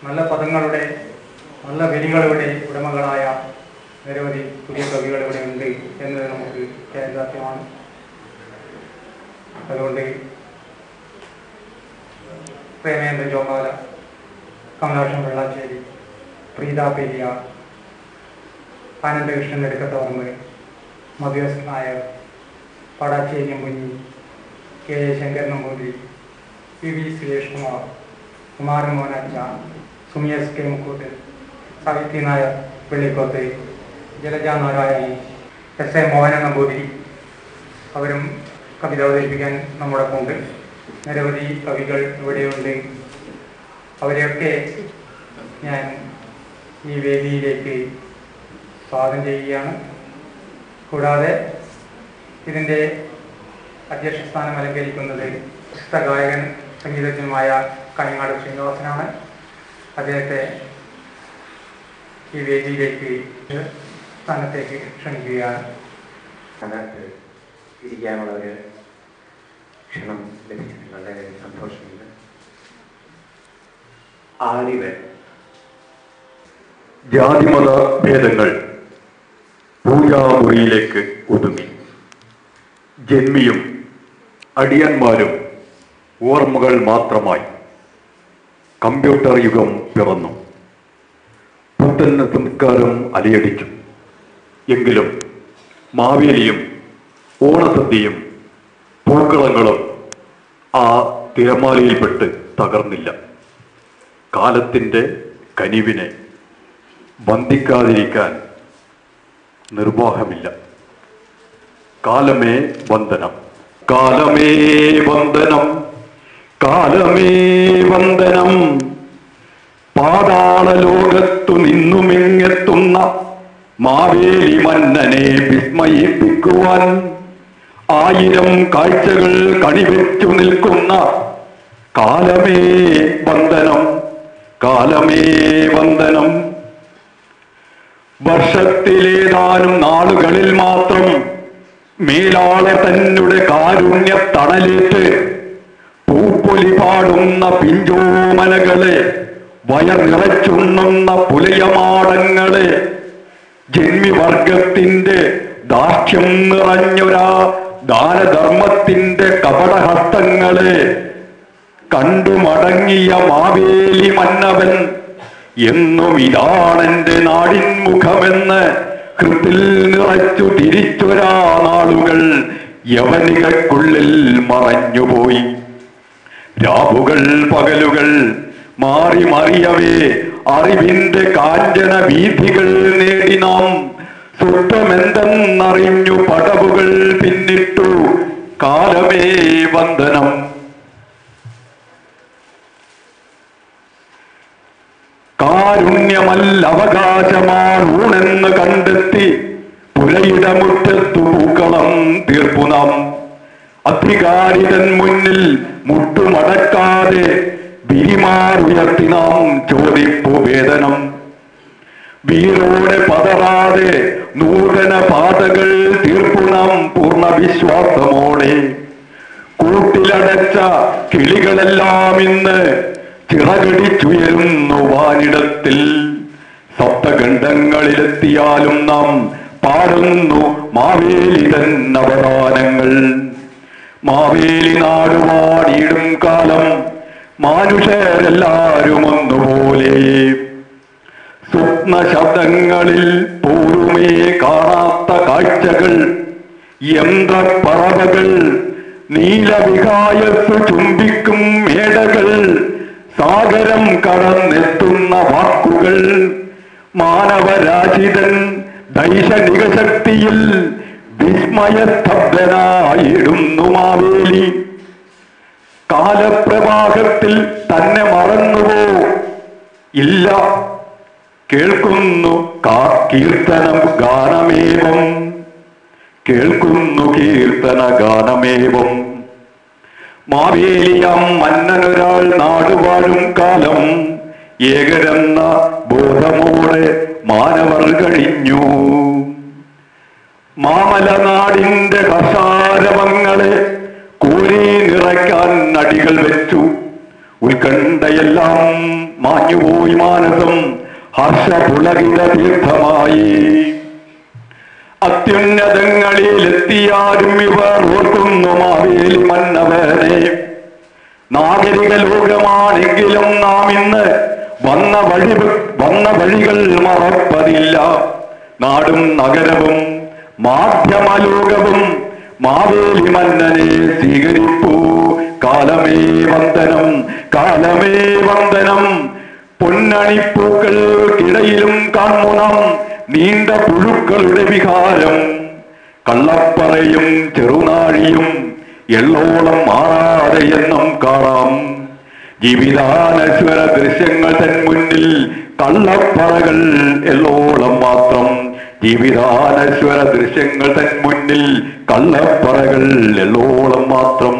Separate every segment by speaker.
Speaker 1: നല്ല പദങ്ങളുടെ നല്ല വരികളുടെ ഉടമകളായ നിരവധി പുതിയ കവികൾ ഇവിടെ ഉണ്ട് എന്നത് നമുക്ക് യാഥാർത്ഥ്യമാണ്. അതുകൊണ്ട് Premendra ജോമാല, Kamalakshan Vellassery, Preetha Periya, Anandakrishnan നെടുക്കത്തോറമ്പ്, Madhus Nair, Padasseri Kunhi, K A Shankaran Namboothiri, P V Suresh Kumar, Kumaran Monacha, Sumiyas K Mukkoot, Savithri Nair Vellikoth, Jalaja Narayani, S A Mohanan Namboothiri, അവരും കവിത അവതരിപ്പിക്കാൻ നമ്മോടൊപ്പം ഉണ്ട്. നിരവധി കവികൾ ഇവിടെയുണ്ട്. അവരെയൊക്കെ ഞാൻ ഈ വേദിയിലേക്ക് സ്വാഗതം ചെയ്യുകയാണ്. കൂടാതെ ഇതിൻ്റെ അധ്യക്ഷ സ്ഥാനം അലങ്കരിക്കുന്നത് പ്രശസ്ത ഗായകൻ സംഗീതജ്ഞനുമായ കണിങ്ങാട് ശ്രീനിവാസനാണ്. അദ്ദേഹത്തെ ഈ വേദിയിലേക്ക് സ്ഥാനത്തേക്ക് ക്ഷണിക്കുകയാണ്.
Speaker 2: അതിനകത്ത് ഇരിക്കാനുള്ള ഒരു ക്ഷണം ലഭിച്ചതിൽ വളരെ സന്തോഷമുണ്ട്. ആലിവൻ
Speaker 3: ജാതിമത ഭേദങ്ങൾ പൂജാമുറിയിലേക്ക് ഒതുങ്ങി. ജന്മിയും അടിയന്മാരും ഓർമ്മകൾ മാത്രമായി. കമ്പ്യൂട്ടർ യുഗം പിറന്നു. പുത്തൻ സംസ്കാരം അലയടിച്ചു. എങ്കിലും മാവേലിയും ഓണസദ്യയും പൂക്കളങ്ങളും ആ തിരമാലയിൽപ്പെട്ട് തകർന്നില്ല. കാലത്തിൻ്റെ കനിവിനെ ബന്ധിക്കാതിരിക്കാൻ നിർവാഹമില്ല. കാലമേ വന്ദനം, കാലമേ വന്ദനം, കാലമേ വന്ദനം. പാതാള ലോകത്തു നിന്നുമിങ്ങെത്തുന്ന മാവേലി മന്നനെ വിസ്മയിപ്പിക്കുവാൻ 1000 കാഴ്ചകൾ കണിവെച്ചു നിൽക്കുന്ന കാലമേ വന്ദനം, കാലമേ വന്ദനം. വർഷത്തിലേതാനും നാളുകളിൽ മാത്രം മേലാള തന്നെ കാരുണ്യ തണലേറ്റ് പൂപ്പൊലി പാടുന്ന പിഞ്ചോമലകളെ, വയർ നിറച്ചുണ്ണുന്ന പുലയമാടങ്ങളെ, ജന്മിവർഗത്തിന്റെ ദാർഢ്യം നിറഞ്ഞൊരാ ദാനധർമ്മത്തിന്റെ കപടഹസ്തങ്ങളെ കണ്ടുമടങ്ങിയ മാവേലി മന്നവൻ എന്നും ഇതാണെന്റെ നാടിൻ മുഖമെന്ന് ഹൃത്തിൽ നിറച്ചു തിരിച്ചൊരാ നാളുകൾ യവനികൾക്കുള്ളിൽ മറഞ്ഞുപോയി. രാവുകൾ പകലുകൾ മാറി മറിയവേ അറിവിന്റെ കാഞ്ചന വീഥികൾ നേടി നാം സ്വത്വമെന്തെന്നറിഞ്ഞു പടവുകൾ പിന്നിട്ടു. കാലമേ വന്ദനം. കാരുണ്യമല്ല അവകാശമാണൂണെന്ന് കണ്ടെത്തി പുലയുടെ മുറ്റത്തു പൂക്കളം തീർപ്പു നാം. അധികാരിതൻ മുന്നിൽ മുട്ടുമടക്കാതെ വിരിമാറുയർത്തി നാം ചോദിപ്പു വേതനം. വീരോടെ പതറാതെ നൂതന പാതകൾ തീർപ്പു നാം പൂർണ്ണ വിശ്വാസമോടെ. കൂട്ടിലടച്ച കിളികളെല്ലാം ഇന്ന് ചിറകടിച്ചുയരുന്നു വാനിടത്തിൽ. സപ്തഖണ്ഡങ്ങളിലെത്തിയാലും നാം പാടുന്നു മാവേലി തൻ അവദാനങ്ങൾ. മാവേലി നാടുവാണിടും കാലം മനുഷ്യരെല്ലാരും ഒന്നുപോലെ. സ്വപ്ന ശബ്ദങ്ങളിൽ പോരുമേ കാണാത്ത കാഴ്ചകൾ, യന്ത്രപ്പറവകൾ, നീലവികായസ് ചുംബിക്കും മേടകൾ, സാഗരം കടന്നെത്തുന്ന വാക്കുകൾ. മാനവരാജിതൻ ദൈശനിക ശക്തിയിൽ വിസ്മയസ്തബ്ധനായിടുന്നു മാവേലി. കാലപ്രവാഹത്തിൽ തന്നെ മറന്നുവോ? ഇല്ല, കേൾക്കുന്നു കീർത്തനം ഗാനമേവം, കേൾക്കുന്നു കീർത്തന ഗാനമേവം. മാവേലിയാം മന്നനൊരാൾ നാടുവാഴും കാലം ഏകരെന്ന ബോധമോടെ മാനവർ കഴിഞ്ഞു. മാമലനാടിന്റെ കസാരവങ്ങളെ കോരി നിറയ്ക്കാൻ അടികൾ വെച്ചു. ഉത്കണ്ഠയെല്ലാം മാറ്റി മാഞ്ഞുപോയി മാനസം ഹർഷപുളകിത തീർത്ഥമായി. അത്യുന്നതങ്ങളിലെത്തിയാരും ഇവർ ഓർക്കുന്നു മാവേലി മന്നവനെ. നാഗരിക ലോകമാണെങ്കിലും നാം ഇന്ന് വന്ന വഴികൾ മറപ്പതില്ല. നാടും നഗരവും മാധ്യമലോകവും മാവേലി മന്നനെ സ്വീകരിപ്പൂ. കാലമേ വന്ദനം, കാലമേ വന്ദനം. പൊന്നണിപ്പൂക്കൾക്കിടയിലും കാണുനാം നീണ്ട പുഴുക്കളുടെ വികാരം. കള്ളപ്പറയും ചെറുനാഴിയും എള്ളോളം മാറാതെ എന്നും കാണാം. ജീവിതാനശ്വര ദൃശ്യങ്ങൾ തൻ മുന്നിൽ കള്ളപ്പറകൾ എള്ളോളം മാത്രം. ജീവിതാനശ്വര ദൃശ്യങ്ങൾ തൻ മുന്നിൽ കള്ളപ്പറകൾ എള്ളോളം മാത്രം.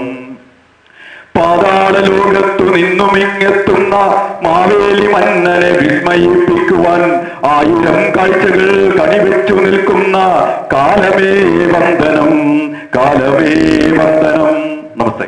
Speaker 3: പാതാള ലോകത്തു നിന്നും ഇങ്ങെത്തുന്ന മാവേലി മന്നനെ വിസ്മയിപ്പിക്കുവാൻ 1000 കാഴ്ചകൾ കണിവെച്ചു നിൽക്കുന്ന കാലമേ വന്ദനം, കാലമേ വന്ദനം. നമസ്തേ.